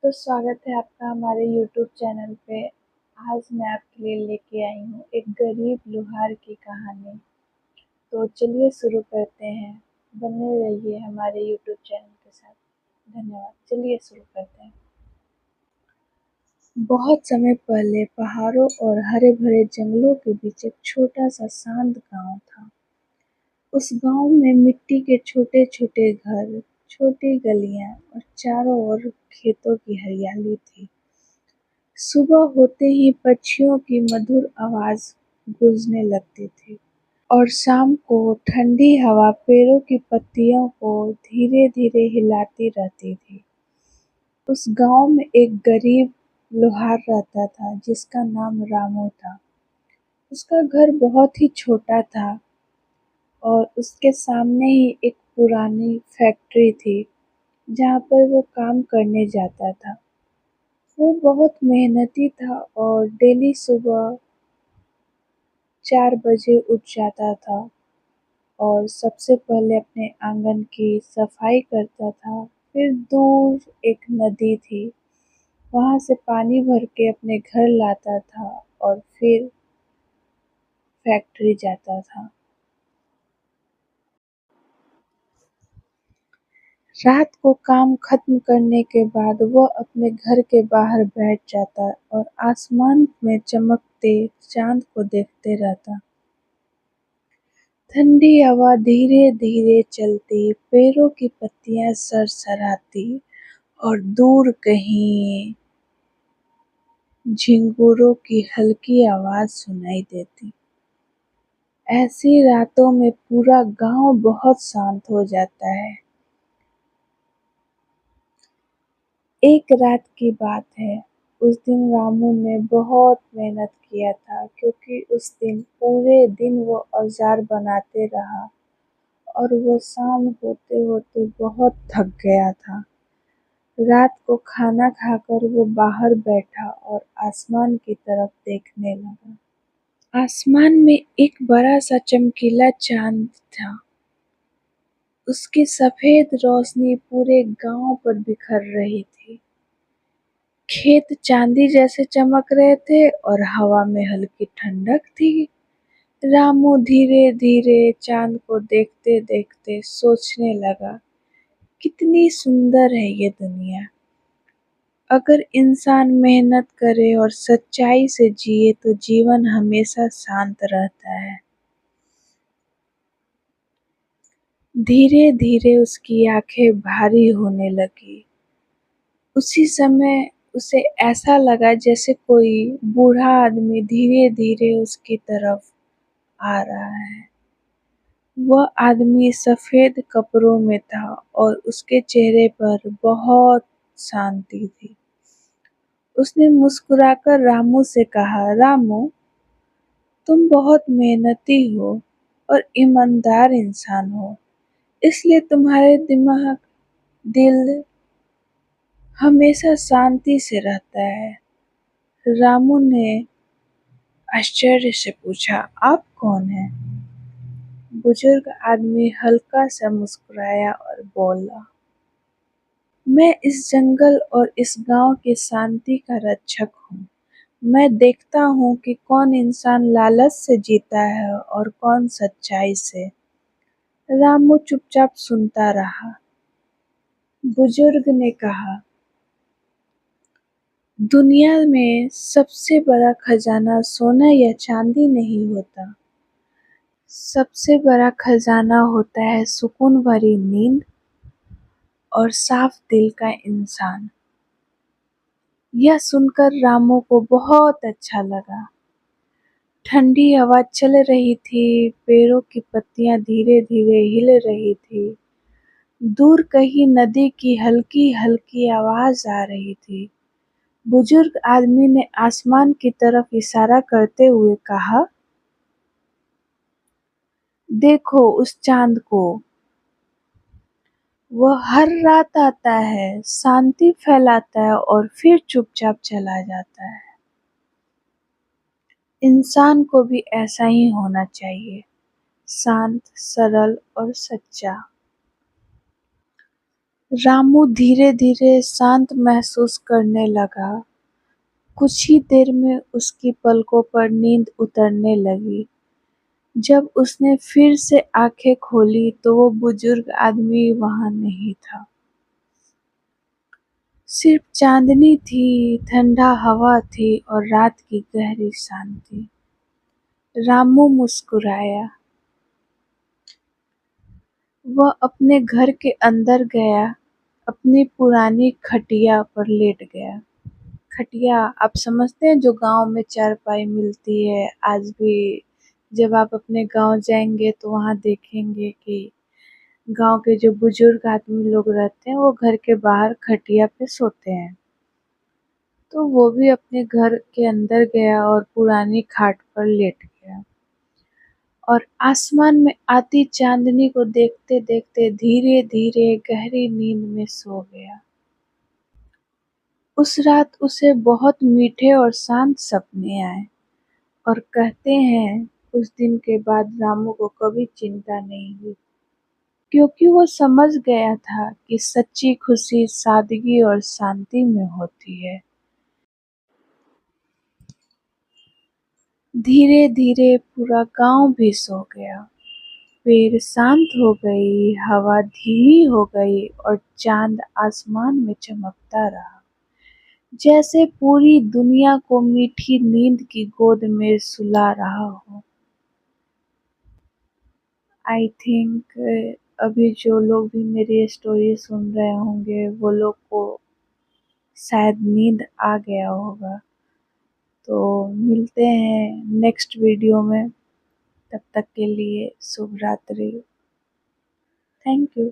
तो स्वागत है आपका हमारे यूट्यूब चैनल पे। आज मैं आपके लिए लेके आई हूँ एक गरीब लोहार की कहानी। तो चलिए शुरू करते हैं। बने रहिए हमारे यूट्यूब चैनल के साथ। धन्यवाद। चलिए शुरू करते हैं। बहुत समय पहले पहाड़ों और हरे भरे जंगलों के बीच एक छोटा सा शांत गांव था। उस गांव में मिट्टी के छोटे छोटे घर, छोटी गलियां और चारों ओर खेतों की हरियाली थी। सुबह होते ही पक्षियों की मधुर आवाज गूंजने लगती थी और शाम को ठंडी हवा पेड़ों की पत्तियों को धीरे धीरे हिलाती रहती थी। उस गांव में एक गरीब लोहार रहता था जिसका नाम रामू था। उसका घर बहुत ही छोटा था और उसके सामने ही एक पुरानी फैक्ट्री थी जहाँ पर वो काम करने जाता था। वो बहुत मेहनती था और डेली सुबह 4 बजे उठ जाता था और सबसे पहले अपने आंगन की सफाई करता था। फिर दूर एक नदी थी, वहाँ से पानी भर के अपने घर लाता था और फिर फैक्ट्री जाता था। रात को काम खत्म करने के बाद वह अपने घर के बाहर बैठ जाता और आसमान में चमकते चांद को देखते रहता। ठंडी हवा धीरे धीरे चलती, पेड़ों की पत्तियां सरसराती और दूर कहीं झिंगुरों की हल्की आवाज सुनाई देती। ऐसी रातों में पूरा गांव बहुत शांत हो जाता है। एक रात की बात है। उस दिन रामू ने बहुत मेहनत किया था क्योंकि उस दिन पूरे दिन वो औजार बनाते रहा और वो शाम होते होते बहुत थक गया था। रात को खाना खाकर वो बाहर बैठा और आसमान की तरफ देखने लगा। आसमान में एक बड़ा सा चमकीला चांद था। उसकी सफेद रोशनी पूरे गांव पर बिखर रही थी। खेत चांदी जैसे चमक रहे थे और हवा में हल्की ठंडक थी। रामू धीरे धीरे चांद को देखते देखते सोचने लगा, कितनी सुंदर है ये दुनिया। अगर इंसान मेहनत करे और सच्चाई से जिए तो जीवन हमेशा शांत रहता है। धीरे धीरे उसकी आंखें भारी होने लगी। उसी समय उसे ऐसा लगा जैसे कोई बूढ़ा आदमी धीरे धीरे उसकी तरफ आ रहा है। वह आदमी सफेद कपड़ों में था और उसके चेहरे पर बहुत शांति थी। उसने मुस्कुराकर रामू से कहा, रामू, तुम बहुत मेहनती हो और ईमानदार इंसान हो, इसलिए तुम्हारे दिल हमेशा शांति से रहता है। रामू ने आश्चर्य से पूछा, आप कौन हैं? बुजुर्ग आदमी हल्का सा मुस्कुराया और बोला, मैं इस जंगल और इस गांव की शांति का रक्षक हूँ। मैं देखता हूँ कि कौन इंसान लालच से जीता है और कौन सच्चाई से। रामू चुपचाप सुनता रहा। बुजुर्ग ने कहा, दुनिया में सबसे बड़ा खजाना सोना या चांदी नहीं होता। सबसे बड़ा खजाना होता है सुकून भरी नींद और साफ दिल का इंसान। यह सुनकर रामू को बहुत अच्छा लगा। ठंडी हवा चल रही थी, पेड़ों की पत्तियां धीरे धीरे हिल रही थी। दूर कहीं नदी की हल्की हल्की आवाज आ रही थी। बुजुर्ग आदमी ने आसमान की तरफ इशारा करते हुए कहा, देखो उस चांद को, वह हर रात आता है, शांति फैलाता है और फिर चुपचाप चला जाता है। इंसान को भी ऐसा ही होना चाहिए, शांत, सरल और सच्चा। रामू धीरे-धीरे शांत महसूस करने लगा। कुछ ही देर में उसकी पलकों पर नींद उतरने लगी। जब उसने फिर से आंखें खोली तो वो बुजुर्ग आदमी वहां नहीं था। सिर्फ चांदनी थी, ठंडा हवा थी और रात की गहरी शांति। रामू मुस्कुराया। वह अपने घर के अंदर गया, अपनी पुरानी खटिया पर लेट गया। खटिया आप समझते हैं, जो गांव में चारपाई मिलती है आज भी। जब आप अपने गांव जाएंगे तो वहां देखेंगे कि गांव के जो बुजुर्ग आदमी लोग रहते हैं वो घर के बाहर खटिया पे सोते हैं। तो वो भी अपने घर के अंदर गया और पुरानी खाट पर लेट गया और आसमान में आती चांदनी को देखते देखते धीरे धीरे गहरी नींद में सो गया। उस रात उसे बहुत मीठे और शांत सपने आए और कहते हैं उस दिन के बाद रामू को कभी चिंता नहीं हुई, क्योंकि वो समझ गया था कि सच्ची खुशी सादगी और शांति में होती है। धीरे धीरे पूरा गांव भी सो गया। पेड़ शांत हो गई, हवा धीमी हो गई और चांद आसमान में चमकता रहा, जैसे पूरी दुनिया को मीठी नींद की गोद में सुला रहा हो। आई थिंक अभी जो लोग भी मेरी स्टोरी सुन रहे होंगे वो लोग को शायद नींद आ गया होगा। तो मिलते हैं नेक्स्ट वीडियो में, तब तक के लिए शुभ रात्रि। Thank you.